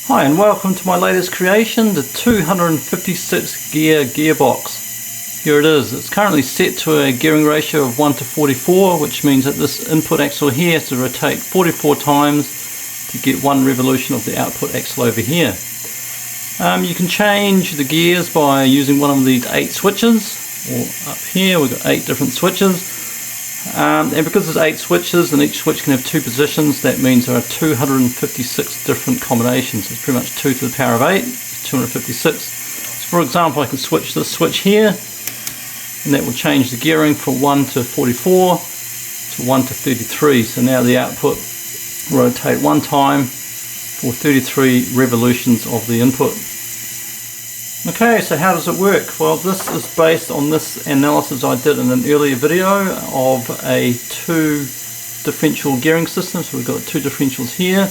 Hi and welcome to my latest creation, the 256 gear gearbox. Here it is. It's currently set to a gearing ratio of 1 to 44, which means that this input axle here has to rotate 44 times to get one revolution of the output axle over here. You can change the gears by using one of these 8 switches, or up here we've got 8 different switches. And because there's 8 switches and each switch can have 2 positions, that means there are 256 different combinations. It's pretty much 2 to the power of 8, 256. So for example, I can switch this switch here, and that will change the gearing from 1 to 44 to 1 to 33. So now the output will rotate one time for 33 revolutions of the input. Okay, so how does it work? Well, this is based on this analysis I did in an earlier video of a 2 differential gearing system. So we've got 2 differentials here.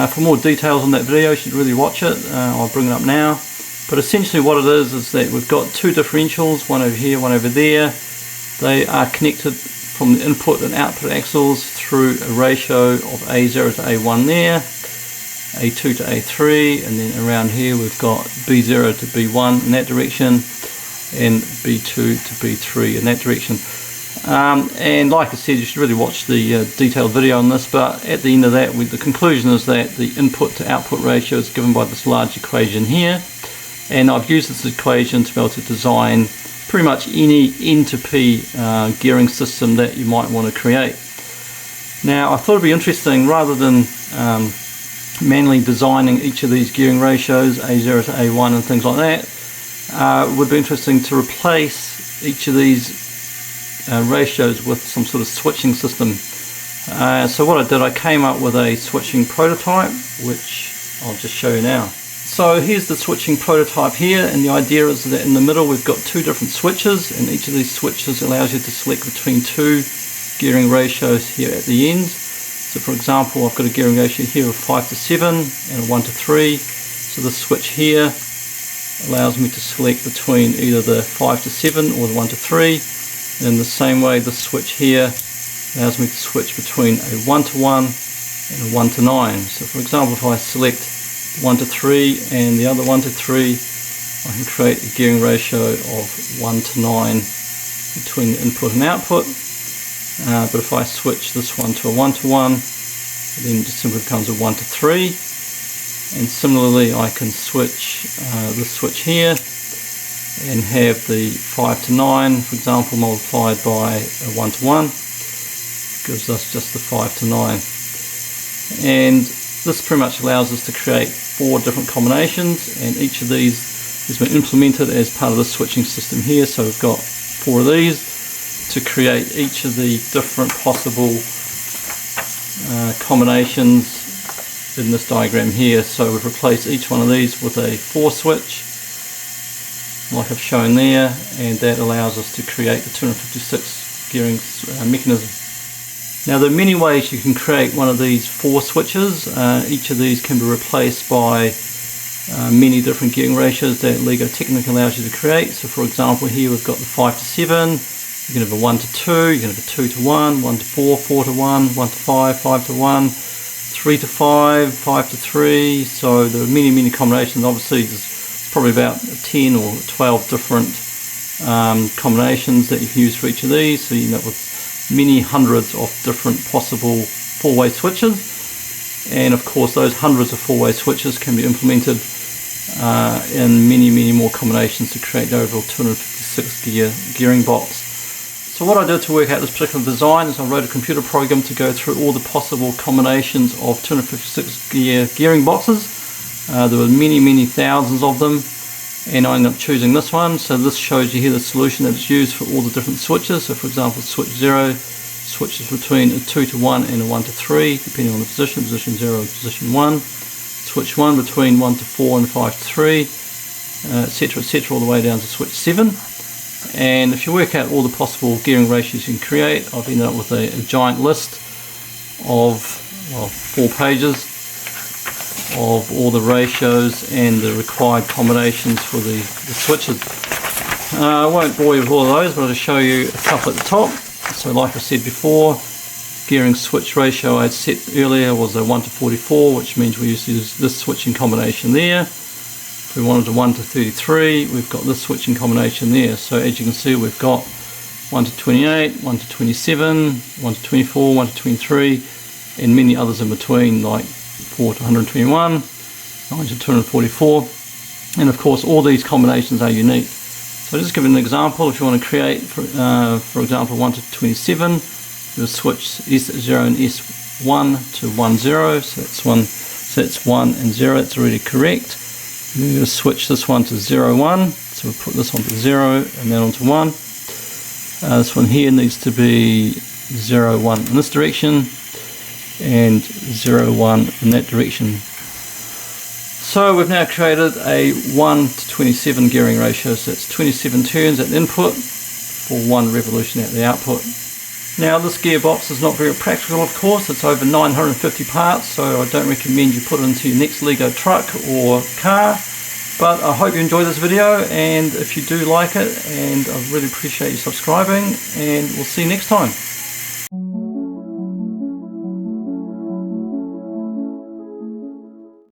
For more details on that video, you should really watch it. I'll bring it up now. But essentially what it is that we've got 2 differentials, one over here, one over there. They are connected from the input and output axles through a ratio of A0 to A1 there, A2 to A3, and then around here we've got B0 to B1 in that direction and B2 to B3 in that direction. And like I said, you should really watch the detailed video on this, but at the end of that the conclusion is that the input to output ratio is given by this large equation here, and I've used this equation to be able to design pretty much any N to P gearing system that you might want to create. Now I thought it'd be interesting, rather than manually designing each of these gearing ratios, A0 to A1 and things like that, it would be interesting to replace each of these ratios with some sort of switching system. So what I did, I came up with a switching prototype, which I'll just show you now. So here's the switching prototype here, and the idea is that in the middle we've got 2 different switches, and each of these switches allows you to select between 2 gearing ratios here at the ends. So for example, I've got a gearing ratio here of 5 to 7 and a 1 to 3. So this switch here allows me to select between either the 5 to 7 or the 1 to 3. And in the same way, this switch here allows me to switch between a 1 to 1 and a 1 to 9. So for example, if I select 1 to 3 and the other 1 to 3, I can create a gearing ratio of 1 to 9 between the input and output. But if I switch this one to a 1 to 1, then it just simply becomes a 1 to 3. And similarly, I can switch this switch here and have the 5 to 9, for example, multiplied by a 1 to 1, gives us just the 5 to 9. And this pretty much allows us to create 4 different combinations, and each of these has been implemented as part of the switching system here. So we've got 4 of these to create each of the different possible combinations in this diagram here. So we've replaced each one of these with a 4 switch, like I've shown there, and that allows us to create the 256 gearing mechanism. Now there are many ways you can create one of these 4 switches. Each of these can be replaced by many different gearing ratios that LEGO Technic allows you to create. So for example, here we've got the 5 to 7, you can have a 1 to 2, you can have a 2 to 1, 1 to 4, 4 to 1, 1 to 5, 5 to 1, 3 to 5, 5 to 3. So there are many combinations. Obviously there's probably about 10 or 12 different combinations that you can use for each of these. So you end up with many hundreds of different possible 4-way switches. And of course those hundreds of 4-way switches can be implemented in many more combinations to create the overall 256 gearing box. So what I did to work out this particular design is I wrote a computer program to go through all the possible combinations of 256 gearing boxes. There were many thousands of them, and I ended up choosing this one. So this shows you here the solution that's used for all the different switches. So for example, switch 0 switches between a 2 to 1 and a 1 to 3, depending on the position 0 and position 1. Switch 1 between 1 to 4 and 5 to 3, etc, all the way down to switch 7. And if you work out all the possible gearing ratios you can create, I've ended up with a giant list of 4 pages of all the ratios and the required combinations for the switches. I won't bore you with all of those, but I'll just show you a couple at the top. So like I said before, gearing switch ratio I had set earlier was a 1 to 44, which means we used to use this switching combination there. If we wanted a 1 to 33, we've got this switching combination there. So as you can see, we've got 1 to 28, 1 to 27, 1 to 24, 1 to 23, and many others in between, like 4 to 121, 9 to 244, and of course all these combinations are unique. So just give an example. If you want to create, for example, 1 to 27, you'll switch S0 and S1 to 1, 0, so that's 1 and 0, that's already correct. You'll switch this one to 0, 1, so we'll put this onto 0 and then onto 1. This one here needs to be 0, 1 in this direction, and 0, 1 in that direction. So we've now created a 1 to 27 gearing ratio, so it's 27 turns at the input for 1 revolution at the output. Now this gearbox is not very practical, of course. It's over 950 parts, so I don't recommend you put it into your next Lego truck or car. But I hope you enjoyed this video, and if you do like it, and I really appreciate you subscribing, and we'll see you next time.